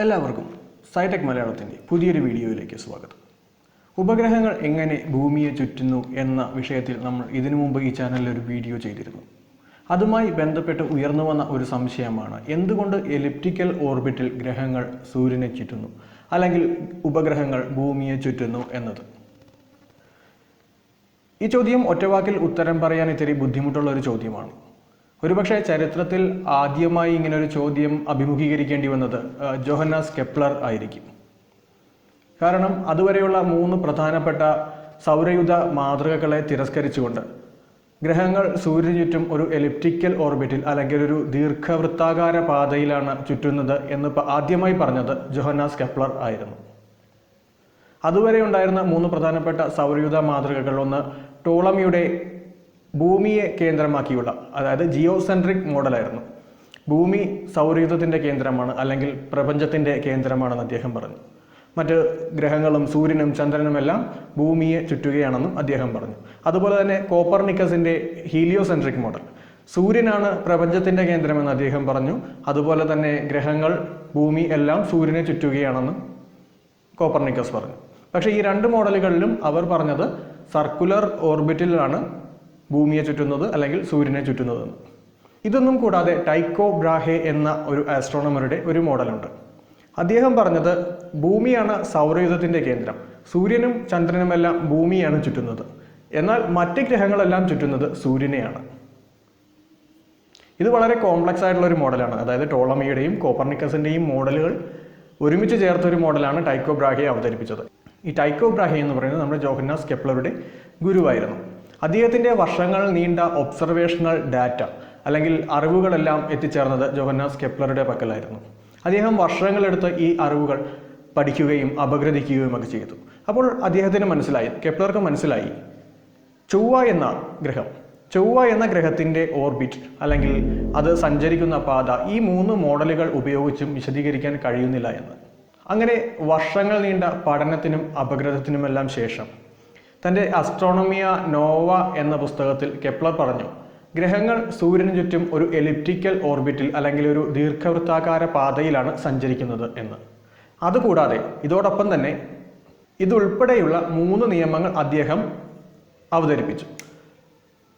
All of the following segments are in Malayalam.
എല്ലാവർക്കും സൈടെക് മലയാളത്തിൻ്റെ പുതിയൊരു വീഡിയോയിലേക്ക് സ്വാഗതം. ഉപഗ്രഹങ്ങൾ എങ്ങനെ ഭൂമിയെ ചുറ്റുന്നു എന്ന വിഷയത്തിൽ നമ്മൾ ഇതിനു മുമ്പ് ഈ ചാനലിൽ ഒരു വീഡിയോ ചെയ്തിരുന്നു. അതുമായി ബന്ധപ്പെട്ട് ഉയർന്നു വന്ന ഒരു സംശയമാണ് എന്തുകൊണ്ട് എലിപ്റ്റിക്കൽ ഓർബിറ്റിൽ ഗ്രഹങ്ങൾ സൂര്യനെ ചുറ്റുന്നു അല്ലെങ്കിൽ ഉപഗ്രഹങ്ങൾ ഭൂമിയെ ചുറ്റുന്നു എന്നത്. ഈ ചോദ്യം ഒറ്റവാക്കിൽ ഉത്തരം പറയാൻ ഇത്തിരി ബുദ്ധിമുട്ടുള്ള ഒരു ചോദ്യമാണ്. ഒരുപക്ഷെ ചരിത്രത്തിൽ ആദ്യമായി ഇങ്ങനൊരു ചോദ്യം അഭിമുഖീകരിക്കേണ്ടി വന്നത് ജോഹന്നാസ് കെപ്ലർ ആയിരിക്കും. കാരണം അതുവരെയുള്ള 3 പ്രധാനപ്പെട്ട സൗരയൂഥ മാതൃകകളെ തിരസ്കരിച്ചുകൊണ്ട് ഗ്രഹങ്ങൾ സൂര്യന് ചുറ്റും ഒരു എലിപ്റ്റിക്കൽ ഓർബിറ്റിൽ അല്ലെങ്കിൽ ഒരു ദീർഘവൃത്താകാര പാതയിലാണ് ചുറ്റുന്നത് എന്ന് ആദ്യമായി പറഞ്ഞത് ജോഹന്നാസ് കെപ്ലർ ആയിരുന്നു. അതുവരെ ഉണ്ടായിരുന്ന 3 പ്രധാനപ്പെട്ട സൗരയൂഥ മാതൃകകൾ, ഒന്ന് ടോളമിയുടെ ഭൂമിയെ കേന്ദ്രമാക്കിയുള്ള, അതായത് ജിയോസെൻട്രിക് മോഡലായിരുന്നു. ഭൂമി സൗരയൂഥത്തിൻ്റെ കേന്ദ്രമാണ് അല്ലെങ്കിൽ പ്രപഞ്ചത്തിൻ്റെ കേന്ദ്രമാണെന്ന് അദ്ദേഹം പറഞ്ഞു. മറ്റ് ഗ്രഹങ്ങളും സൂര്യനും ചന്ദ്രനുമെല്ലാം ഭൂമിയെ ചുറ്റുകയാണെന്നും അദ്ദേഹം പറഞ്ഞു. അതുപോലെ തന്നെ കോപ്പർനിക്കസിൻ്റെ ഹീലിയോസെൻട്രിക് മോഡൽ, സൂര്യനാണ് പ്രപഞ്ചത്തിൻ്റെ കേന്ദ്രമെന്ന് അദ്ദേഹം പറഞ്ഞു. അതുപോലെ തന്നെ ഗ്രഹങ്ങൾ, ഭൂമി എല്ലാം സൂര്യനെ ചുറ്റുകയാണെന്നും കോപ്പർനിക്കസ് പറഞ്ഞു. പക്ഷേ ഈ 2 മോഡലുകളിലും അവർ പറഞ്ഞത് സർക്കുലർ ഓർബിറ്റിലാണ് ഭൂമിയെ ചുറ്റുന്നത് അല്ലെങ്കിൽ സൂര്യനെ ചുറ്റുന്നതെന്ന്. ഇതൊന്നും കൂടാതെ ടൈക്കോ ബ്രാഹെ എന്ന ഒരു ആസ്ട്രോണമറുടെ ഒരു മോഡലുണ്ട്. അദ്ദേഹം പറഞ്ഞത് ഭൂമിയാണ് സൗരയൂഥത്തിൻ്റെ കേന്ദ്രം, സൂര്യനും ചന്ദ്രനുമെല്ലാം ഭൂമിയാണ് ചുറ്റുന്നത്, എന്നാൽ മറ്റ് ഗ്രഹങ്ങളെല്ലാം ചുറ്റുന്നത് സൂര്യനെയാണ്. ഇത് വളരെ കോംപ്ലക്സ് ആയിട്ടുള്ള ഒരു മോഡലാണ്. അതായത് ടോളമിയുടെയും കോപ്പർനിക്കസിൻ്റെയും മോഡലുകൾ ഒരുമിച്ച് ചേർത്തൊരു മോഡലാണ് ടൈക്കോ ബ്രാഹെ അവതരിപ്പിച്ചത്. ഈ ടൈക്കോ ബ്രാഹെ എന്ന് പറയുന്നത് നമ്മുടെ ജോഹന്നാസ് കെപ്ലറുടെ ഗുരുവായിരുന്നു. അദ്ദേഹത്തിൻ്റെ വർഷങ്ങൾ നീണ്ട ഒബ്സർവേഷണൽ ഡാറ്റ അല്ലെങ്കിൽ അറിവുകളെല്ലാം എത്തിച്ചേർന്നത് ജോഹന്നാസ് കെപ്ലറുടെ പക്കലായിരുന്നു. അദ്ദേഹം വർഷങ്ങളെടുത്ത് ഈ അറിവുകൾ പഠിക്കുകയും അപഗ്രഥിക്കുകയും ഒക്കെ ചെയ്തു. അപ്പോൾ അദ്ദേഹത്തിന് മനസ്സിലായി, കെപ്ലർക്ക് മനസ്സിലായി, ചൊവ്വ എന്ന ഗ്രഹത്തിൻ്റെ ഓർബിറ്റ് അല്ലെങ്കിൽ അത് സഞ്ചരിക്കുന്ന പാത ഈ 3 മോഡലുകൾ ഉപയോഗിച്ചും വിശദീകരിക്കാൻ കഴിയുന്നില്ല എന്ന്. അങ്ങനെ വർഷങ്ങൾ നീണ്ട പഠനത്തിനും അപഗ്രഥത്തിനുമെല്ലാം ശേഷം തൻ്റെ അസ്ട്രോണമിയ നോവ എന്ന പുസ്തകത്തിൽ കെപ്ലർ പറഞ്ഞു, ഗ്രഹങ്ങൾ സൂര്യന് ചുറ്റും ഒരു എലിപ്റ്റിക്കൽ ഓർബിറ്റിൽ അല്ലെങ്കിൽ ഒരു ദീർഘവൃത്താകാര പാതയിലാണ് സഞ്ചരിക്കുന്നത് എന്ന്. അതുകൂടാതെ ഇതോടൊപ്പം തന്നെ ഇതുൾപ്പെടെയുള്ള 3 നിയമങ്ങൾ അദ്ദേഹം അവതരിപ്പിച്ചു.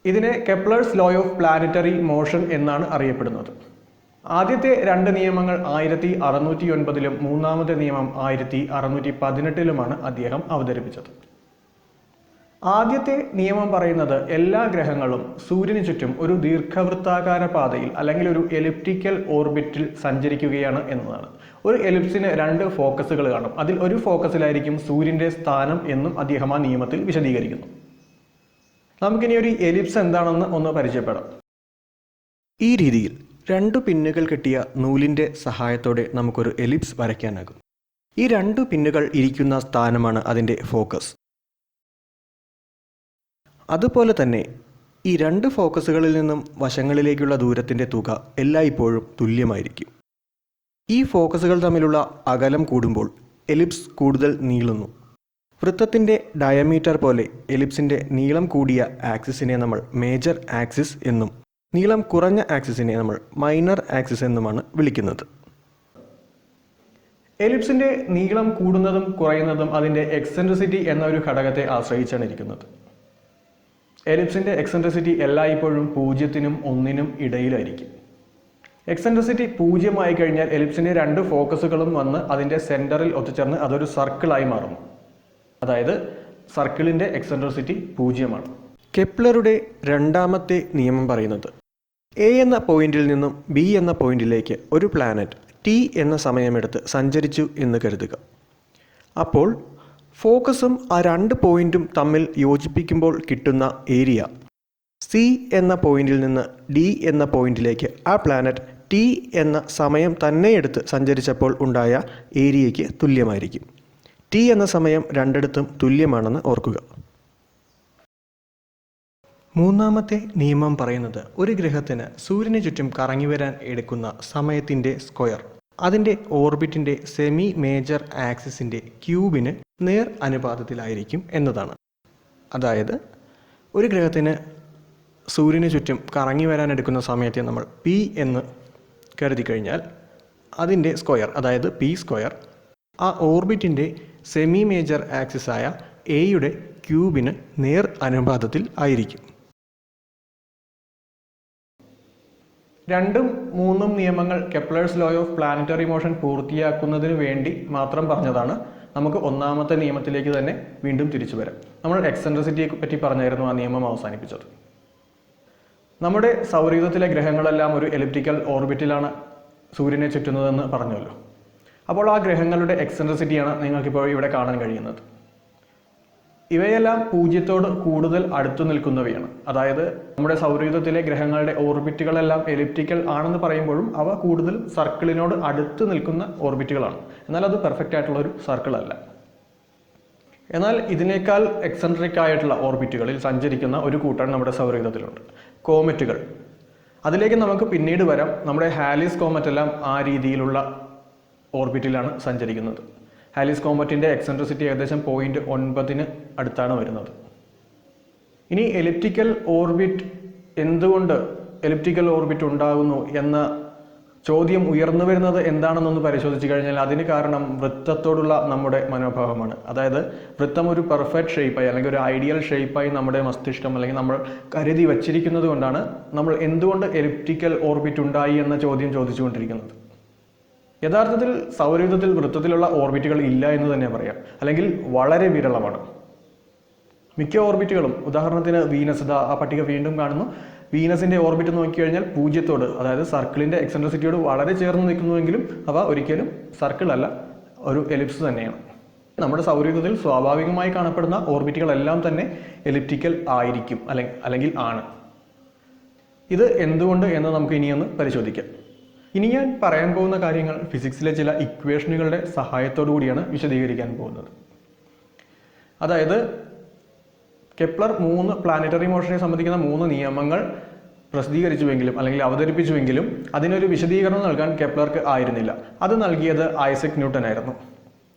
ഇതിനെ Kepler's law of planetary motion എന്നാണ് അറിയപ്പെടുന്നത്. ആദ്യത്തെ 2 നിയമങ്ങൾ 1609-ലും മൂന്നാമത്തെ നിയമം 1618-ലുമാണ് അദ്ദേഹം അവതരിപ്പിച്ചത്. ആദ്യത്തെ നിയമം പറയുന്നത് എല്ലാ ഗ്രഹങ്ങളും സൂര്യന് ചുറ്റും ഒരു ദീർഘവൃത്താകാര പാതയിൽ അല്ലെങ്കിൽ ഒരു എലിപ്റ്റിക്കൽ ഓർബിറ്റിൽ സഞ്ചരിക്കുകയാണ് എന്നതാണ്. ഒരു എലിപ്സിന് 2 ഫോക്കസുകൾ കാണും. അതിൽ ഒരു ഫോക്കസിലായിരിക്കും സൂര്യൻ്റെ സ്ഥാനം എന്നും അദ്ദേഹം ആ നിയമത്തിൽ വിശദീകരിക്കുന്നു. നമുക്കിനി ഒരു എലിപ്സ് എന്താണെന്ന് ഒന്ന് പരിചയപ്പെടാം. ഈ രീതിയിൽ 2 പിന്നുകൾ കെട്ടിയ നൂലിൻ്റെ സഹായത്തോടെ നമുക്കൊരു എലിപ്സ് വരയ്ക്കാനാകും. ഈ 2 പിന്നുകൾ ഇരിക്കുന്ന സ്ഥാനമാണ് അതിൻ്റെ ഫോക്കസ്. അതുപോലെ തന്നെ ഈ 2 ഫോക്കസുകളിൽ നിന്നും വശങ്ങളിലേക്കുള്ള ദൂരത്തിൻ്റെ തുക എല്ലായ്പ്പോഴും തുല്യമായിരിക്കും. ഈ ഫോക്കസുകൾ തമ്മിലുള്ള അകലം കൂടുമ്പോൾ എലിപ്സ് കൂടുതൽ നീളുന്നു. വൃത്തത്തിൻ്റെ ഡയമീറ്റർ പോലെ എലിപ്സിൻ്റെ നീളം കൂടിയ ആക്സിസിനെ നമ്മൾ മേജർ ആക്സിസ് എന്നും നീളം കുറഞ്ഞ ആക്സിസിനെ നമ്മൾ മൈനർ ആക്സിസ് എന്നുമാണ് വിളിക്കുന്നത്. എലിപ്സിൻ്റെ നീളം കൂടുന്നതും കുറയുന്നതും അതിൻ്റെ എക്സെൻട്രിസിറ്റി എന്ന ഒരു ഘടകത്തെ ആശ്രയിച്ചാണ് ഇരിക്കുന്നത്. എലിപ്സിൻ്റെ എക്സെൻട്രിസിറ്റി എല്ലായ്പ്പോഴും 0-നും 1-നും ഇടയിലായിരിക്കും. എക്സെൻട്രിസിറ്റി 0 ആയി കഴിഞ്ഞാൽ എലിപ്സിൻ്റെ 2 ഫോക്കസുകളും വന്ന് അതിൻ്റെ സെൻറ്ററിൽ ഒത്തുചേർന്ന് അതൊരു സർക്കിളായി മാറുന്നു. അതായത് സർക്കിളിൻ്റെ എക്സെൻട്രിസിറ്റി 0-ആണ്. കെപ്ലറുടെ 2ാമത്തെ നിയമം പറയുന്നത് എ എന്ന പോയിന്റിൽ നിന്നും ബി എന്ന പോയിന്റിലേക്ക് ഒരു പ്ലാനറ്റ് ടി എന്ന സമയമെടുത്ത് സഞ്ചരിച്ചു എന്ന് കരുതുക. അപ്പോൾ ഫോക്കസും ആ 2 പോയിന്റും തമ്മിൽ യോജിപ്പിക്കുമ്പോൾ കിട്ടുന്ന ഏരിയ സി എന്ന പോയിന്റിൽ നിന്ന് ഡി എന്ന പോയിന്റിലേക്ക് ആ പ്ലാനറ്റ് ടി എന്ന സമയം തന്നെ എടുത്ത് സഞ്ചരിച്ചപ്പോൾ ഉണ്ടായ ഏരിയയ്ക്ക് തുല്യമായിരിക്കും. ടി എന്ന സമയം 2ടുത്തും തുല്യമാണെന്ന് ഓർക്കുക. 3ാമത്തെ നിയമം പറയുന്നത് ഒരു ഗ്രഹത്തിന് സൂര്യന് ചുറ്റും കറങ്ങി വരാൻ എടുക്കുന്ന സമയത്തിൻ്റെ സ്ക്വയർ അതിൻ്റെ ഓർബിറ്റിൻ്റെ സെമി മേജർ ആക്സിസിൻ്റെ ക്യൂബിന് നേർ അനുപാതത്തിലായിരിക്കും എന്നതാണ്. അതായത് ഒരു ഗ്രഹത്തിന് സൂര്യന് ചുറ്റും കറങ്ങി വരാൻ എടുക്കുന്ന സമയത്തെ നമ്മൾ പി എന്ന് കരുതി കഴിഞ്ഞാൽ അതിൻ്റെ സ്ക്വയർ, അതായത് പി സ്ക്വയർ, ആ ഓർബിറ്റിൻ്റെ സെമി മേജർ ആക്സിസായ എയുടെ ക്യൂബിന് നേർ അനുപാതത്തിൽ ആയിരിക്കും. 2ഉം 3ഉം നിയമങ്ങൾ Kepler's law of planetary motion പൂർത്തിയാക്കുന്നതിന് വേണ്ടി മാത്രം പറഞ്ഞതാണ്. നമുക്ക് ഒന്നാമത്തെ നിയമത്തിലേക്ക് തന്നെ വീണ്ടും തിരിച്ചു വരാം. നമ്മൾ എക്സെൻട്രിസിറ്റിയെ പറ്റി പറഞ്ഞായിരുന്നു ആ നിയമം അവസാനിപ്പിച്ചത്. നമ്മുടെ സൗരയൂഥത്തിലെ ഗ്രഹങ്ങളെല്ലാം ഒരു എലിപ്റ്റിക്കൽ ഓർബിറ്റിലാണ് സൂര്യനെ ചുറ്റുന്നതെന്ന് പറഞ്ഞല്ലോ. അപ്പോൾ ആ ഗ്രഹങ്ങളുടെ എക്സെൻട്രിസിറ്റിയാണ് നിങ്ങൾക്കിപ്പോൾ ഇവിടെ കാണാൻ കഴിയുന്നത്. ഇവയെല്ലാം പൂജ്യത്തോട് കൂടുതൽ അടുത്തു നിൽക്കുന്നവയാണ്. അതായത് നമ്മുടെ സൗരയൂഥത്തിലെ ഗ്രഹങ്ങളുടെ ഓർബിറ്റുകളെല്ലാം എലിപ്റ്റിക്കൽ ആണെന്ന് പറയുമ്പോഴും അവ കൂടുതൽ സർക്കിളിനോട് അടുത്ത് നിൽക്കുന്ന ഓർബിറ്റുകളാണ്. എന്നാൽ അത് പെർഫെക്റ്റ് ആയിട്ടുള്ള ഒരു സർക്കിൾ അല്ല. എന്നാൽ ഇതിനേക്കാൾ എക്സെൻട്രിക് ആയിട്ടുള്ള ഓർബിറ്റുകളിൽ സഞ്ചരിക്കുന്ന ഒരു കൂട്ടം നമ്മുടെ സൗരയൂഥത്തിലുണ്ട്, കോമറ്റുകൾ. അതിലേക്ക് നമുക്ക് പിന്നീട് വരാം. നമ്മുടെ ഹാലിസ് കോമറ്റ് എല്ലാം ആ രീതിയിലുള്ള ഓർബിറ്റിലാണ് സഞ്ചരിക്കുന്നത്. ഹാലിസ് കോമറ്റിൻ്റെ എക്സെൻട്രിസിറ്റി ഏകദേശം 0.9 അടുത്താണ് വരുന്നത്. ഇനി എലിപ്റ്റിക്കൽ ഓർബിറ്റ്, എന്തുകൊണ്ട് എലിപ്റ്റിക്കൽ ഓർബിറ്റ് ഉണ്ടാകുന്നു എന്ന ചോദ്യം ഉയർന്നു വരുന്നത് എന്താണെന്നൊന്ന് പരിശോധിച്ച് കഴിഞ്ഞാൽ അതിന് കാരണം വൃത്തത്തോടുള്ള നമ്മുടെ മനോഭാവമാണ്. അതായത് വൃത്തം ഒരു പെർഫെക്റ്റ് ഷേപ്പായി അല്ലെങ്കിൽ ഒരു ഐഡിയൽ ഷേപ്പായി നമ്മുടെ മസ്തിഷ്കം അല്ലെങ്കിൽ നമ്മൾ കരുതി വച്ചിരിക്കുന്നത് കൊണ്ടാണ് നമ്മൾ എന്തുകൊണ്ട് എലിപ്റ്റിക്കൽ ഓർബിറ്റ് ഉണ്ടായി എന്ന ചോദ്യം ചോദിച്ചുകൊണ്ടിരിക്കുന്നത്. യഥാർത്ഥത്തിൽ സൗരയൂഥത്തിൽ വൃത്തത്തിലുള്ള ഓർബിറ്റുകൾ ഇല്ല എന്ന് തന്നെ പറയാം, അല്ലെങ്കിൽ വളരെ വിരളമാണ്. മിക്ക ഓർബിറ്റുകളും, ഉദാഹരണത്തിന് വീനസ്, ആ പട്ടിക വീണ്ടും കാണുന്നു. വീനസിൻ്റെ ഓർബിറ്റ് നോക്കിക്കഴിഞ്ഞാൽ പൂജ്യത്തോട്, അതായത് സർക്കിളിൻ്റെ എക്സെൻട്രിസിറ്റിയോട് വളരെ ചേർന്ന് നിൽക്കുന്നുവെങ്കിലും അവ ഒരിക്കലും സർക്കിൾ അല്ല, ഒരു എലിപ്സ് തന്നെയാണ്. നമ്മുടെ സൗരയൂഥത്തിൽ സ്വാഭാവികമായി കാണപ്പെടുന്ന ഓർബിറ്റുകളെല്ലാം തന്നെ എലിപ്റ്റിക്കൽ ആയിരിക്കും അല്ലെങ്കിൽ ആണ്. ഇത് എന്തുകൊണ്ട് എന്ന് നമുക്ക് ഇനിയൊന്ന് പരിശോധിക്കാം. ഇനി ഞാൻ പറയാൻ പോകുന്ന കാര്യങ്ങൾ ഫിസിക്സിലെ ചില ഇക്വേഷനുകളുടെ സഹായത്തോടു കൂടിയാണ് വിശദീകരിക്കാൻ പോകുന്നത്. അതായത് കെപ്ലർ 3 പ്ലാനറ്ററി മോഷനെ സംബന്ധിക്കുന്ന 3 നിയമങ്ങൾ പ്രസിദ്ധീകരിച്ചുവെങ്കിലും അല്ലെങ്കിൽ അവതരിപ്പിച്ചുവെങ്കിലും അതിനൊരു വിശദീകരണം നൽകാൻ കെപ്ലർക്ക് ആയിരുന്നില്ല. അത് നൽകിയത് ഐസക് ന്യൂട്ടൻ ആയിരുന്നു.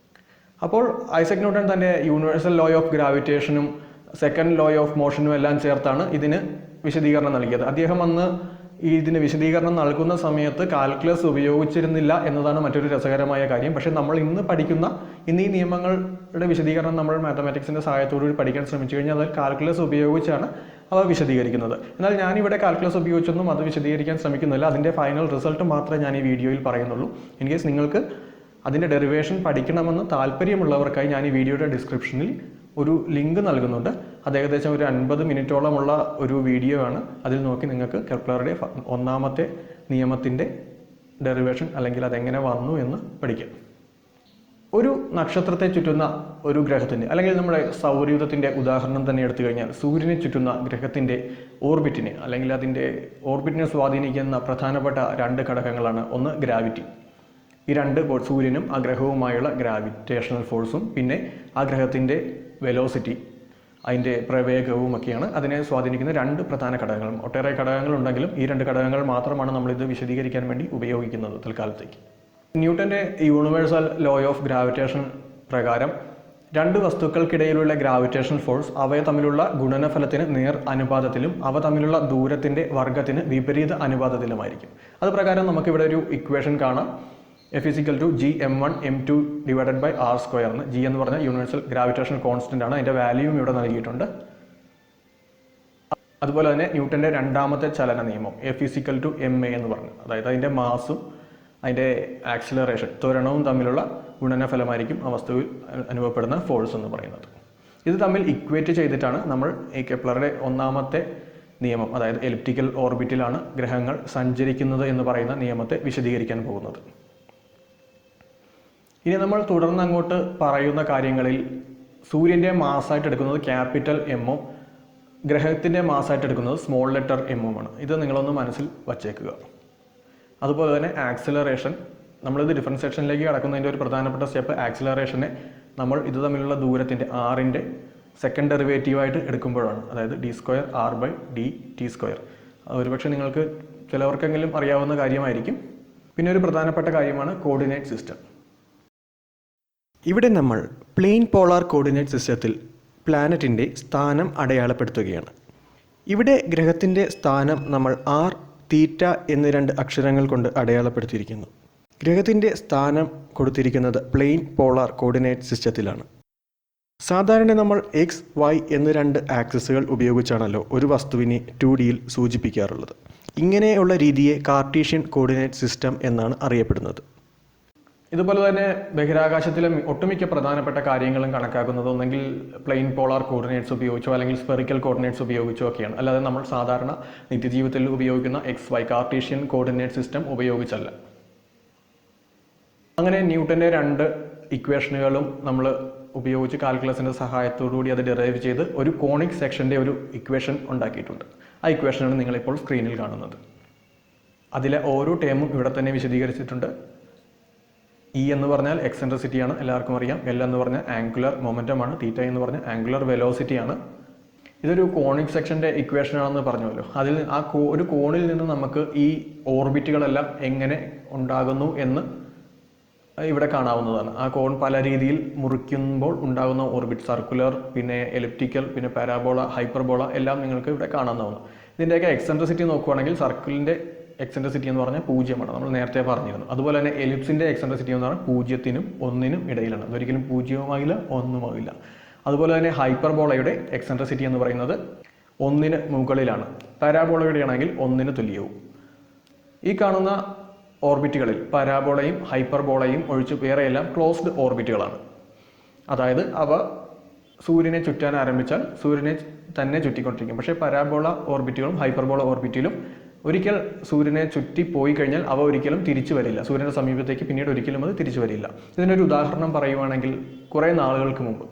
അപ്പോൾ ഐസക് ന്യൂട്ടൻ തൻ്റെ യൂണിവേഴ്സൽ ലോ ഓഫ് ഗ്രാവിറ്റേഷനും സെക്കൻഡ് ലോ ഓഫ് മോഷനും എല്ലാം ചേർത്താണ് ഇതിന് വിശദീകരണം നൽകിയത്. അദ്ദേഹം അന്ന് ഇതിന് വിശദീകരണം നൽകുന്ന സമയത്ത് കാൽക്കുലസ് ഉപയോഗിച്ചിരുന്നില്ല എന്നതാണ് മറ്റൊരു രസകരമായ കാര്യം. പക്ഷേ നമ്മൾ ഇന്ന് ഈ നിയമങ്ങളുടെ വിശദീകരണം നമ്മൾ മാത്തമാറ്റിക്സിൻ്റെ സഹായത്തോടുകൂടി പഠിക്കാൻ ശ്രമിച്ചു കഴിഞ്ഞാൽ അത് കാൽക്കുലസ് ഉപയോഗിച്ചാണ് അവ വിശദീകരിക്കുന്നത്. എന്നാൽ ഞാനിവിടെ കാൽക്കുലസ് ഉപയോഗിച്ചൊന്നും അത് വിശദീകരിക്കാൻ ശ്രമിക്കുന്നില്ല. അതിൻ്റെ ഫൈനൽ റിസൾട്ട് മാത്രമേ ഞാൻ ഈ വീഡിയോയിൽ പറയുന്നുള്ളൂ. ഇൻ കേസ് നിങ്ങൾക്ക് അതിൻ്റെ ഡെറിവേഷൻ പഠിക്കണമെന്ന് താല്പര്യമുള്ളവർക്കായി ഞാൻ ഈ വീഡിയോയുടെ ഡിസ്ക്രിപ്ഷനിൽ ഒരു ലിങ്ക് നൽകുന്നുണ്ട്. അത് ഏകദേശം ഒരു 50 മിനിറ്റോളമുള്ള ഒരു വീഡിയോ ആണ്. അതിൽ നോക്കി നിങ്ങൾക്ക് കെപ്ലറുടെ ഒന്നാമത്തെ നിയമത്തിൻ്റെ ഡെറിവേഷൻ അല്ലെങ്കിൽ അതെങ്ങനെ വന്നു എന്ന് പഠിക്കാം. ഒരു നക്ഷത്രത്തെ ചുറ്റുന്ന ഒരു ഗ്രഹത്തിൻ്റെ അല്ലെങ്കിൽ നമ്മുടെ സൗരയൂഥത്തിൻ്റെ ഉദാഹരണം തന്നെ എടുത്തു കഴിഞ്ഞാൽ സൂര്യനെ ചുറ്റുന്ന ഗ്രഹത്തിൻ്റെ ഓർബിറ്റിനെ അല്ലെങ്കിൽ അതിൻ്റെ ഓർബിറ്റിനെ സ്വാധീനിക്കുന്ന പ്രധാനപ്പെട്ട 2 ഘടകങ്ങളാണ്. ഒന്ന് ഗ്രാവിറ്റി. ഈ 2 സൂര്യനും ആ ഗ്രഹവുമായുള്ള ഗ്രാവിറ്റേഷണൽ ഫോഴ്സും പിന്നെ ആ ഗ്രഹത്തിൻ്റെ വെലോസിറ്റി, അതിൻ്റെ പ്രവേഗവും ഒക്കെയാണ് അതിനെ സ്വാധീനിക്കുന്ന 2 പ്രധാന ഘടകങ്ങളും. ഒട്ടേറെ ഘടകങ്ങളുണ്ടെങ്കിലും ഈ 2 ഘടകങ്ങൾ മാത്രമാണ് നമ്മളിത് വിശദീകരിക്കാൻ വേണ്ടി ഉപയോഗിക്കുന്നത് തൽക്കാലത്തേക്ക്. ന്യൂട്ടൻ്റെ യൂണിവേഴ്സൽ ലോ ഓഫ് ഗ്രാവിറ്റേഷൻ പ്രകാരം 2 വസ്തുക്കൾക്കിടയിലുള്ള ഗ്രാവിറ്റേഷണൽ ഫോഴ്സ് അവയെ തമ്മിലുള്ള ഗുണനഫലത്തിന് നേർ അനുപാതത്തിലും അവ തമ്മിലുള്ള ദൂരത്തിൻ്റെ വർഗ്ഗത്തിന് വിപരീത അനുപാതത്തിലുമായിരിക്കും. അത് പ്രകാരം നമുക്കിവിടെ ഒരു ഇക്വേഷൻ കാണാം. F = Gm1m2 / r². G എന്ന് പറഞ്ഞാൽ യൂണിവേഴ്സൽ ഗ്രാവിറ്റേഷൻ കോൺസ്റ്റന്റ് ആണ്. അതിൻ്റെ വാല്യൂവും ഇവിടെ നൽകിയിട്ടുണ്ട്. അതുപോലെ തന്നെ ന്യൂട്ടൻ്റെ 2ാമത്തെ ചലന നിയമം F = ma എന്ന് പറഞ്ഞു. അതായത് അതിൻ്റെ മാസും അതിൻ്റെ ആക്സിലറേഷൻ, ത്വരണവും തമ്മിലുള്ള ഗുണനഫലമായിരിക്കും ആ വസ്തുവിൽ അനുഭവപ്പെടുന്ന ഫോഴ്സ് എന്ന് പറയുന്നത്. ഇത് തമ്മിൽ ഇക്വേറ്റ് ചെയ്തിട്ടാണ് നമ്മൾ ഈ കെപ്ലറുടെ 1ാമത്തെ നിയമം, അതായത് എലിപ്റ്റിക്കൽ ഓർബിറ്റിലാണ് ഗ്രഹങ്ങൾ സഞ്ചരിക്കുന്നത് എന്ന് പറയുന്ന നിയമത്തെ വിശദീകരിക്കാൻ പോകുന്നത്. ഇനി നമ്മൾ തുടർന്ന് അങ്ങോട്ട് പറയുന്ന കാര്യങ്ങളിൽ സൂര്യൻ്റെ മാസായിട്ട് എടുക്കുന്നത് ക്യാപിറ്റൽ എമ്മും ഗ്രഹത്തിൻ്റെ മാസായിട്ട് എടുക്കുന്നത് സ്മോൾ ലെറ്റർ എമ്മുമാണ്. ഇത് നിങ്ങളൊന്ന് മനസ്സിൽ വച്ചേക്കുക. അതുപോലെ തന്നെ ആക്സിലറേഷൻ, നമ്മളിത് ഡിഫറൻസിയേഷനിലേക്ക് കടക്കുന്നതിൻ്റെ ഒരു പ്രധാനപ്പെട്ട സ്റ്റെപ്പ് ആക്സിലറേഷനെ നമ്മൾ ഇത് തമ്മിലുള്ള ദൂരത്തിൻ്റെ ആറിൻ്റെ സെക്കൻഡ് ഡെറിവേറ്റീവായിട്ട് എടുക്കുമ്പോഴാണ്. അതായത് d² r/dt². ഒരുപക്ഷെ നിങ്ങൾക്ക് ചിലവർക്കെങ്കിലും അറിയാവുന്ന കാര്യമായിരിക്കും. പിന്നെ ഒരു പ്രധാനപ്പെട്ട കാര്യമാണ് കോർഡിനേറ്റ് സിസ്റ്റം. ഇവിടെ നമ്മൾ പ്ലെയിൻ പോളാർ കോർഡിനേറ്റ് സിസ്റ്റത്തിൽ പ്ലാനറ്റിൻ്റെ സ്ഥാനം അടയാളപ്പെടുത്തുകയാണ്. ഇവിടെ ഗ്രഹത്തിൻ്റെ സ്ഥാനം നമ്മൾ r, θ എന്നീ 2 അക്ഷരങ്ങൾ കൊണ്ട് അടയാളപ്പെടുത്തിയിരിക്കുന്നു. ഗ്രഹത്തിൻ്റെ സ്ഥാനം കൊടുത്തിരിക്കുന്നത് പ്ലെയിൻ പോളാർ കോർഡിനേറ്റ് സിസ്റ്റത്തിലാണ്. സാധാരണ നമ്മൾ എക്സ്, വൈ എന്ന് 2 ആക്സിസുകൾ ഉപയോഗിച്ചാണല്ലോ ഒരു വസ്തുവിനെ 2Dയിൽ സൂചിപ്പിക്കാറുള്ളത്. ഇങ്ങനെയുള്ള രീതിയെ കാർട്ടീഷ്യൻ കോർഡിനേറ്റ് സിസ്റ്റം എന്നാണ് അറിയപ്പെടുന്നത്. ഇതുപോലെ തന്നെ ബഹിരാകാശത്തിലെ ഒട്ടുമിക്ക പ്രധാനപ്പെട്ട കാര്യങ്ങളും കണക്കാക്കുന്നത് ഒന്നെങ്കിൽ പ്ലെയിൻ പോളാർ കോർഡിനേറ്റ്സ് ഉപയോഗിച്ചോ അല്ലെങ്കിൽ സ്പെറിക്കൽ കോർഡിനേറ്റ്സ് ഉപയോഗിച്ചോ ഒക്കെയാണ്. അല്ലാതെ നമ്മൾ സാധാരണ നിത്യജീവിതത്തിൽ ഉപയോഗിക്കുന്ന X, Y Cartesian coordinate system ഉപയോഗിച്ചല്ല. അങ്ങനെ ന്യൂട്ടൻ്റെ 2 ഇക്വേഷനുകളും നമ്മൾ ഉപയോഗിച്ച് കാൽക്കുലസിൻ്റെ സഹായത്തോടുകൂടി അത് ഡിറൈവ് ചെയ്ത് ഒരു കോണിക് സെക്ഷൻ്റെ ഒരു ഇക്വേഷൻ ഉണ്ടാക്കിയിട്ടുണ്ട്. ആ ഇക്വേഷനാണ് നിങ്ങളിപ്പോൾ സ്ക്രീനിൽ കാണുന്നത്. അതിലെ ഓരോ ടേമും ഇവിടെ തന്നെ വിശദീകരിച്ചിട്ടുണ്ട്. ഇ എന്ന് പറഞ്ഞാൽ എക്സെൻട്രിസിറ്റിയാണ്, എല്ലാവർക്കും അറിയാം. എൽ എന്ന് പറഞ്ഞാൽ ആംഗുലർ മൊമെൻറ്റമാണ്. തീറ്റ എന്ന് പറഞ്ഞാൽ ആംഗുലർ വെലോസിറ്റിയാണ്. ഇതൊരു കോണിക് സെക്ഷൻ്റെ ഇക്വേഷനാണെന്ന് പറഞ്ഞല്ലോ. അതിൽ ഒരു കോണിൽ നിന്ന് നമുക്ക് ഈ ഓർബിറ്റുകളെല്ലാം എങ്ങനെ ഉണ്ടാകുന്നു എന്ന് ഇവിടെ കാണാവുന്നതാണ്. ആ കോൺ പല രീതിയിൽ മുറിക്കുമ്പോൾ ഉണ്ടാകുന്ന ഓർബിറ്റ്, സർക്കുലർ, പിന്നെ എലിപ്റ്റിക്കൽ, പിന്നെ പാരാബോള, ഹൈപ്പർബോള എല്ലാം നിങ്ങൾക്ക് ഇവിടെ കാണാവുന്നതാണ്. ഇതിൻ്റെയൊക്കെ എക്സെൻട്രിസിറ്റി നോക്കുകയാണെങ്കിൽ സർക്കിളിൻ്റെ എക്സെൻട്രിസിറ്റി എന്ന് പറഞ്ഞാൽ 0ആണ്, നമ്മൾ നേരത്തെ പറഞ്ഞിരുന്നു. അതുപോലെ തന്നെ എലിപ്സിൻ്റെ എക്സെൻട്രിസിറ്റി എന്ന് പറഞ്ഞാൽ 0നും 1നും ഇടയിലാണ്. അതൊരിക്കലും 0ഉമാകില്ല, 1ഉമാകില്ല. അതുപോലെ തന്നെ ഹൈപ്പർബോളയുടെ എക്സെൻട്രിസിറ്റി എന്ന് പറയുന്നത് 1ന് മുകളിലാണ്. പാരാബോളയുടെ ആണെങ്കിൽ 1ന് തുല്യവും. ഈ കാണുന്ന ഓർബിറ്റുകളിൽ പരാബോളയും ഹൈപ്പർബോളയും ഒഴിച്ച് വേറെയെല്ലാം ക്ലോസ്ഡ് ഓർബിറ്റുകളാണ്. അതായത് അവ സൂര്യനെ ചുറ്റാൻ ആരംഭിച്ചാൽ സൂര്യനെ തന്നെ ചുറ്റിക്കൊണ്ടിരിക്കും. പക്ഷേ പരാബോള ഓർബിറ്റുകളും ഹൈപ്പർബോള ഓർബിറ്റിലും ഒരിക്കൽ സൂര്യനെ ചുറ്റി പോയി കഴിഞ്ഞാൽ അവ ഒരിക്കലും തിരിച്ചു വരില്ല. സൂര്യൻ്റെ സമീപത്തേക്ക് പിന്നീട് ഒരിക്കലും അത് തിരിച്ചു വരില്ല. ഇതിനൊരു ഉദാഹരണം പറയുവാണെങ്കിൽ, കുറേ നാളുകൾക്ക് മുമ്പ്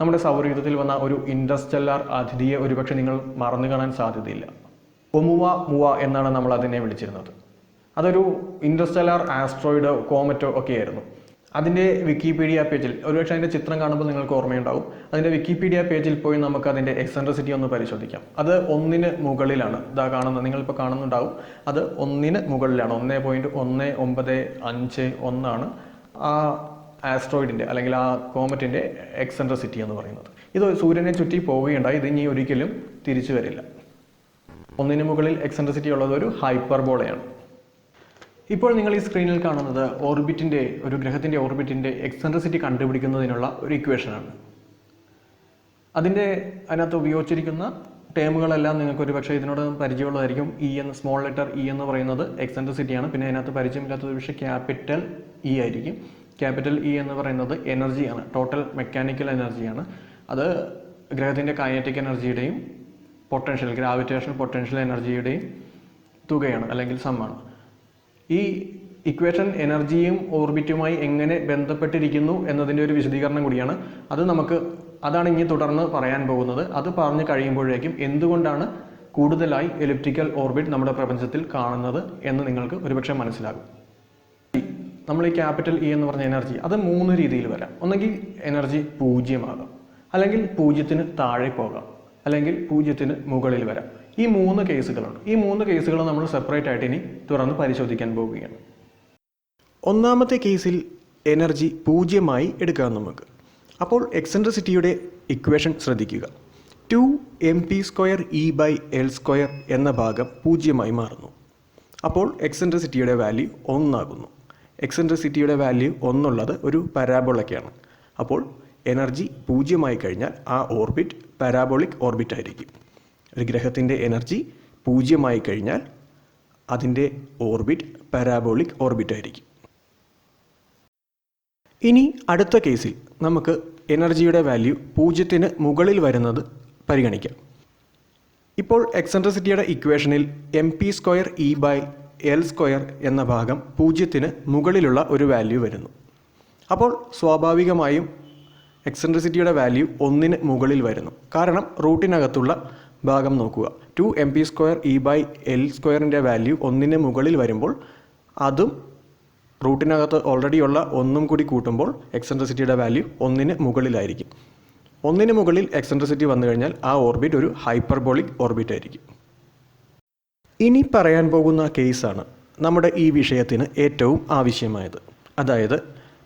നമ്മുടെ സൗരയൂഥത്തിൽ വന്ന ഒരു ഇൻറ്റർസ്റ്റെല്ലാർ അതിഥിയെ ഒരുപക്ഷെ നിങ്ങൾ മറന്നു കാണാൻ സാധ്യതയില്ല. ഒമുവ മുവ എന്നാണ് നമ്മൾ അതിനെ വിളിച്ചിരുന്നത്. അതൊരു ഇൻറ്റർസ്റ്റെല്ലാർ ആസ്ട്രോയിഡോ കോമറ്റോ ഒക്കെയായിരുന്നു. അതിൻ്റെ വിക്കിപീഡിയ പേജിൽ ഒരുപക്ഷെ അതിൻ്റെ ചിത്രം കാണുമ്പോൾ നിങ്ങൾക്ക് ഓർമ്മയുണ്ടാവും. അതിൻ്റെ വിക്കിപീഡിയ പേജിൽ പോയി നമുക്ക് അതിൻ്റെ എക്സെൻട്രിസിറ്റി ഒന്ന് പരിശോധിക്കാം. അത് 1ന് മുകളിലാണ്. ഇതാ കാണുന്നത്, നിങ്ങളിപ്പോൾ കാണുന്നുണ്ടാവും. അത് 1ന് മുകളിലാണ്. 1.1951 ആ ആസ്ട്രോയിഡിൻ്റെ അല്ലെങ്കിൽ ആ കോമറ്റിൻ്റെ എക്സെൻട്രിസിറ്റി എന്ന് പറയുന്നത്. ഇത് സൂര്യനെ ചുറ്റി പോവുകയുണ്ടായി. ഇത് ഇനി ഒരിക്കലും തിരിച്ചു വരില്ല. 1ന് മുകളിൽ എക്സെൻട്രിസിറ്റി ഉള്ളത് ഒരു ഹൈപ്പർബോളയാണ്. ഇപ്പോൾ നിങ്ങൾ ഈ സ്ക്രീനിൽ കാണുന്നത് ഒരു ഗ്രഹത്തിൻ്റെ ഓർബിറ്റിൻ്റെ എക്സെൻട്രിസിറ്റി കണ്ടുപിടിക്കുന്നതിനുള്ള ഒരു ഇക്വേഷനാണ്. അതിനകത്ത് ഉപയോഗിച്ചിരിക്കുന്ന ടേമുകളെല്ലാം നിങ്ങൾക്ക് ഒരു പക്ഷേ ഇതിനോട് പരിചയമുള്ളതായിരിക്കും. സ്മോൾ ലെറ്റർ ഇ എന്ന് പറയുന്നത് എക്സെൻട്രിസിറ്റിയാണ്. പിന്നെ അതിനകത്ത് പരിചയമില്ലാത്തത് പക്ഷേ ക്യാപിറ്റൽ ഇ ആയിരിക്കും. ക്യാപിറ്റൽ ഇ എന്ന് പറയുന്നത് എനർജിയാണ്, ടോട്ടൽ മെക്കാനിക്കൽ എനർജിയാണ്. അത് ഗ്രഹത്തിൻ്റെ കൈനറ്റിക് എനർജിയുടെയും ഗ്രാവിറ്റേഷണൽ പൊട്ടൻഷ്യൽ എനർജിയുടെയും തുകയാണ് അല്ലെങ്കിൽ സമ്മാണ്. ഈ ഇക്വേഷൻ എനർജിയും ഓർബിറ്റുമായി എങ്ങനെ ബന്ധപ്പെട്ടിരിക്കുന്നു എന്നതിൻ്റെ ഒരു വിശദീകരണം കൂടിയാണ്. അതാണ് ഇനി തുടർന്ന് പറയാൻ പോകുന്നത്. അത് പറഞ്ഞു കഴിയുമ്പോഴേക്കും എന്തുകൊണ്ടാണ് കൂടുതലായി എലിപ്റ്റിക്കൽ ഓർബിറ്റ് നമ്മുടെ പ്രപഞ്ചത്തിൽ കാണുന്നത് എന്ന് നിങ്ങൾക്ക് ഒരുപക്ഷെ മനസ്സിലാകും. നമ്മൾ ഈ ക്യാപിറ്റൽ ഇ എന്ന് പറഞ്ഞ എനർജി അത് 3 രീതിയിൽ വരാം. ഒന്നെങ്കിൽ എനർജി 0 ആകാം, അല്ലെങ്കിൽ 0ന് താഴെ പോകാം, അല്ലെങ്കിൽ 0ന് മുകളിൽ വരാം. ഈ 3 കേസുകളുണ്ട്. ഈ 3 കേസുകൾ നമ്മൾ സെപ്പറേറ്റ് ആയിട്ട് ഇനി തുറന്ന് പരിശോധിക്കാൻ പോവുകയാണ്. ഒന്നാമത്തെ കേസിൽ എനർജി 0 എടുക്കാം നമുക്ക്. അപ്പോൾ എക്സെൻട്രിസിറ്റിയുടെ ഇക്വേഷൻ ശ്രദ്ധിക്കുക. 2mp²e/L² എന്ന ഭാഗം 0 മാറുന്നു. അപ്പോൾ എക്സെൻട്രിസിറ്റിയുടെ വാല്യൂ 1 ആകുന്നു. എക്സെൻട്രിസിറ്റിയുടെ വാല്യൂ 1 ഉള്ളത് ഒരു പരാബോളയ്ക്കാണ്. അപ്പോൾ എനർജി 0 കഴിഞ്ഞാൽ ആ ഓർബിറ്റ് പാരാബോളിക് ഓർബിറ്റ് ആയിരിക്കും. ഒരു ഗ്രഹത്തിൻ്റെ എനർജി 0 കഴിഞ്ഞാൽ അതിൻ്റെ ഓർബിറ്റ് പാരാബോളിക് ഓർബിറ്റ് ആയിരിക്കും. ഇനി അടുത്ത കേസിൽ നമുക്ക് എനർജിയുടെ വാല്യൂ 0ന് മുകളിൽ വരുന്നത് പരിഗണിക്കാം. ഇപ്പോൾ എക്സെൻട്രിസിറ്റിയുടെ ഇക്വേഷനിൽ mp²e/L² എന്ന ഭാഗം 0ന് മുകളിലുള്ള ഒരു വാല്യൂ വരുന്നു. അപ്പോൾ സ്വാഭാവികമായും എക്സെൻട്രിസിറ്റിയുടെ വാല്യൂ 1ന് മുകളിൽ വരുന്നു. കാരണം റൂട്ടിനകത്തുള്ള ഭാഗം നോക്കുക. 2mp²e/L² വാല്യൂ 1ന് മുകളിൽ വരുമ്പോൾ അതും റൂട്ടിനകത്ത് ഓൾറെഡി ഉള്ള 1ഉം കൂടി കൂട്ടുമ്പോൾ എക്സെൻട്രിസിറ്റിയുടെ വാല്യൂ 1ന് മുകളിലായിരിക്കും. 1ന് മുകളിൽ എക്സെൻട്രിസിറ്റി വന്നു കഴിഞ്ഞാൽ ആ ഓർബിറ്റ് ഒരു ഹൈപ്പർബോളിക് ഓർബിറ്റ് ആയിരിക്കും. ഇനി പറയാൻ പോകുന്ന കേസാണ് നമ്മുടെ ഈ വിഷയത്തിന് ഏറ്റവും ആവശ്യമായത്. അതായത്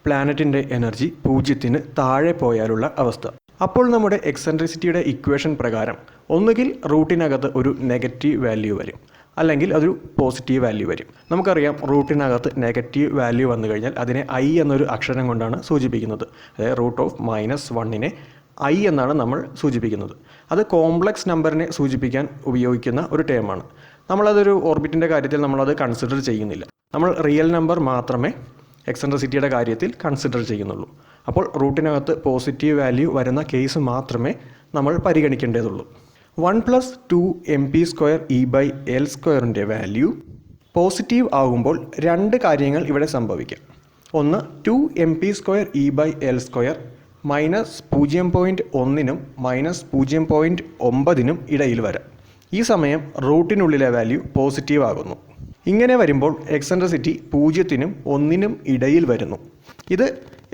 പ്ലാനറ്റിൻ്റെ എനർജി 0ന് താഴെ പോയാലുള്ള അവസ്ഥ. അപ്പോൾ നമ്മുടെ എക്സെൻട്രിസിറ്റിയുടെ ഇക്വേഷൻ പ്രകാരം ഒന്നുകിൽ റൂട്ടിനകത്ത് ഒരു നെഗറ്റീവ് വാല്യൂ വരും, അല്ലെങ്കിൽ അതൊരു പോസിറ്റീവ് വാല്യൂ വരും. നമുക്കറിയാം റൂട്ടിനകത്ത് നെഗറ്റീവ് വാല്യൂ വന്നു കഴിഞ്ഞാൽ അതിനെ ഐ എന്നൊരു അക്ഷരം കൊണ്ടാണ് സൂചിപ്പിക്കുന്നത്. അതായത് √(-1) ഐ എന്നാണ് നമ്മൾ സൂചിപ്പിക്കുന്നത്. അത് കോംപ്ലക്സ് നമ്പറിനെ സൂചിപ്പിക്കാൻ ഉപയോഗിക്കുന്ന ഒരു ടേമാണ്. നമ്മളതൊരു ഓർബിറ്റിൻ്റെ കാര്യത്തിൽ നമ്മളത് കൺസിഡർ ചെയ്യുന്നില്ല. നമ്മൾ റിയൽ നമ്പർ മാത്രമേ എക്സെൻട്രിസിറ്റിയുടെ കാര്യത്തിൽ കൺസിഡർ ചെയ്യുന്നുള്ളൂ. അപ്പോൾ റൂട്ടിനകത്ത് പോസിറ്റീവ് വാല്യൂ വരുന്ന കേസ് മാത്രമേ നമ്മൾ പരിഗണിക്കേണ്ടതുള്ളൂ. 1+2mp²e/L² വാല്യൂ പോസിറ്റീവ് ആകുമ്പോൾ രണ്ട് കാര്യങ്ങൾ ഇവിടെ സംഭവിക്കാം. ഒന്ന്, 2mp²e/L² -0.1-നും -0.9-നും ഇടയിൽ വരാം. ഈ സമയം റൂട്ടിനുള്ളിലെ വാല്യൂ പോസിറ്റീവ് ആകുന്നു. ഇങ്ങനെ വരുമ്പോൾ എക്സെൻട്രിസിറ്റി 0-നും 1-നും ഇടയിൽ വരുന്നു. ഇത്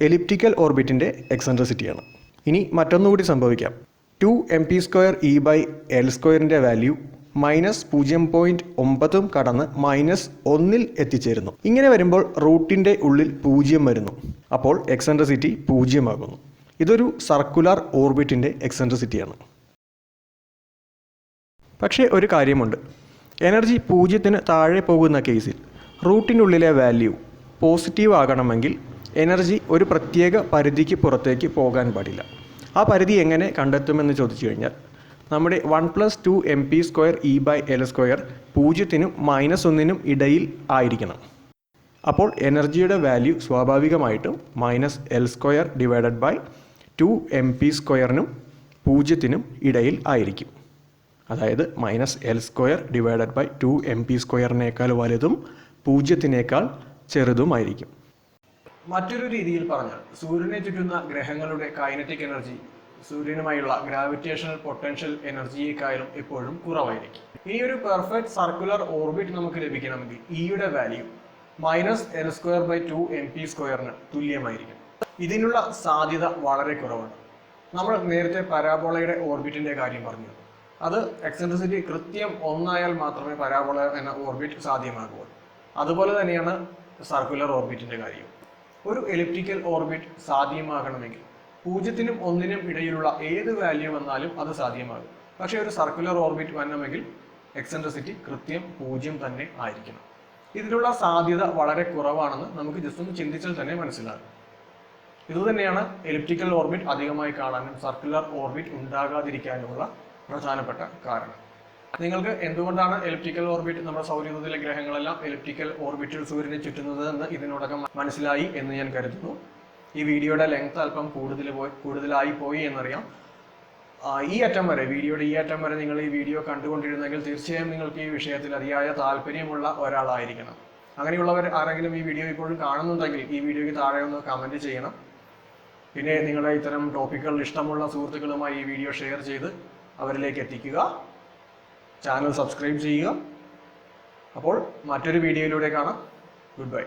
എലിപ്റ്റിക്കൽ ഓർബിറ്റിൻ്റെ എക്സെൻട്രിസിറ്റിയാണ്. ഇനി മറ്റൊന്നുകൂടി സംഭവിക്കാം. 2mp²e/L² വാല്യൂ -0.9 കടന്ന് -1 എത്തിച്ചേരുന്നു. ഇങ്ങനെ വരുമ്പോൾ റൂട്ടിൻ്റെ ഉള്ളിൽ 0 വരുന്നു. അപ്പോൾ എക്സെൻട്രിസിറ്റി 0 ആകുന്നു. ഇതൊരു സർക്കുലർ ഓർബിറ്റിൻ്റെ എക്സെൻട്രിസിറ്റിയാണ്. പക്ഷേ ഒരു കാര്യമുണ്ട്. എനർജി 0-ന് താഴെ പോകുന്ന കേസിൽ റൂട്ടിനുള്ളിലെ വാല്യൂ പോസിറ്റീവ് ആകണമെങ്കിൽ എനർജി ഒരു പ്രത്യേക പരിധിക്ക് പുറത്തേക്ക് പോകാൻ പാടില്ല. ആ പരിധി എങ്ങനെ കണ്ടെത്തുമെന്ന് ചോദിച്ചു കഴിഞ്ഞാൽ നമ്മുടെ 1+2mp²e/L² 0-നും -1-നും ഇടയിൽ ആയിരിക്കണം. അപ്പോൾ എനർജിയുടെ വാല്യൂ സ്വാഭാവികമായിട്ടും -L²/2mp²-നും 0-നും ഇടയിൽ ആയിരിക്കും. അതായത് -L²/2mp²-നേക്കാൾ വലുതും 0-നേക്കാൾ ചെറുതുമായിരിക്കും. മറ്റൊരു രീതിയിൽ പറഞ്ഞാൽ സൂര്യനെ ചുറ്റുന്ന ഗ്രഹങ്ങളുടെ കൈനറ്റിക് എനർജി സൂര്യനുമായുള്ള ഗ്രാവിറ്റേഷണൽ പൊട്ടൻഷ്യൽ എനർജിയേക്കാളും എപ്പോഴും കുറവായിരിക്കും. ഇനി ഒരു പെർഫെക്റ്റ് സർക്കുലർ ഓർബിറ്റ് നമുക്ക് ലഭിക്കണമെങ്കിൽ ഇയുടെ വാല്യൂ -L²/2mp²-ന് തുല്യമായിരിക്കും. ഇതിനുള്ള സാധ്യത വളരെ കുറവാണ്. നമ്മൾ നേരത്തെ പരാബോളയുടെ ഓർബിറ്റിന്റെ കാര്യം പറഞ്ഞു. അത് എക്സെൻട്രിസിറ്റി കൃത്യം 1 ആയാൽ മാത്രമേ പരാബോള എന്ന ഓർബിറ്റ് സാധ്യമാകൂ. അതുപോലെ തന്നെയാണ് സർക്കുലർ ഓർബിറ്റിന്റെ കാര്യം. ഒരു എലിപ്റ്റിക്കൽ ഓർബിറ്റ് സാധ്യമാകണമെങ്കിൽ 0-നും 1-നും ഇടയിലുള്ള ഏത് വാല്യൂ വന്നാലും അത് സാധ്യമാകും. പക്ഷേ ഒരു സർക്കുലർ ഓർബിറ്റ് വരണമെങ്കിൽ എക്സെൻട്രിസിറ്റി കൃത്യം 0 തന്നെ ആയിരിക്കണം. ഇതിനുള്ള സാധ്യത വളരെ കുറവാണെന്ന് നമുക്ക് ജസ്റ്റ് ഒന്ന് ചിന്തിച്ചാൽ തന്നെ മനസ്സിലാകും. ഇതുതന്നെയാണ് എലിപ്റ്റിക്കൽ ഓർബിറ്റ് അധികമായി കാണാനും സർക്കുലർ ഓർബിറ്റ് ഉണ്ടാകാതിരിക്കാനുമുള്ള പ്രധാനപ്പെട്ട കാരണം. നിങ്ങൾക്ക് എന്തുകൊണ്ടാണ് എലിപ്റ്റിക്കൽ ഓർബിറ്റ് നമ്മുടെ സൗരയൂഥത്തിലെ ഗ്രഹങ്ങളെല്ലാം എലിപ്റ്റിക്കൽ ഓർബിറ്റിൽ സൂര്യനെ ചുറ്റുന്നത് എന്ന് ഇതിനോടകം മനസ്സിലായി എന്ന് ഞാൻ കരുതുന്നു. ഈ വീഡിയോയുടെ ലെങ്ത് അല്പം കൂടുതലായി പോയി എന്നറിയാം. വീഡിയോയുടെ ഈ അറ്റം വരെ നിങ്ങൾ ഈ വീഡിയോ കണ്ടുകൊണ്ടിരുന്നെങ്കിൽ തീർച്ചയായും നിങ്ങൾക്ക് ഈ വിഷയത്തിൽ അതിയായ താല്പര്യമുള്ള ഒരാളായിരിക്കണം. അങ്ങനെയുള്ളവർ ആരെങ്കിലും ഈ വീഡിയോ ഇപ്പോഴും കാണുന്നുണ്ടെങ്കിൽ ഈ വീഡിയോയ്ക്ക് താഴെ ഒന്ന് കമൻറ്റ് ചെയ്യണം. പിന്നെ നിങ്ങളുടെ ഇത്തരം ടോപ്പിക്കുകൾ ഇഷ്ടമുള്ള സുഹൃത്തുക്കളുമായി ഈ വീഡിയോ ഷെയർ ചെയ്ത് അവരിലേക്ക് എത്തിക്കുക. ചാനൽ സബ്സ്ക്രൈബ് ചെയ്യുക. അപ്പോൾ മറ്റൊരു വീഡിയോയിലൂടെ കാണാം. Good bye.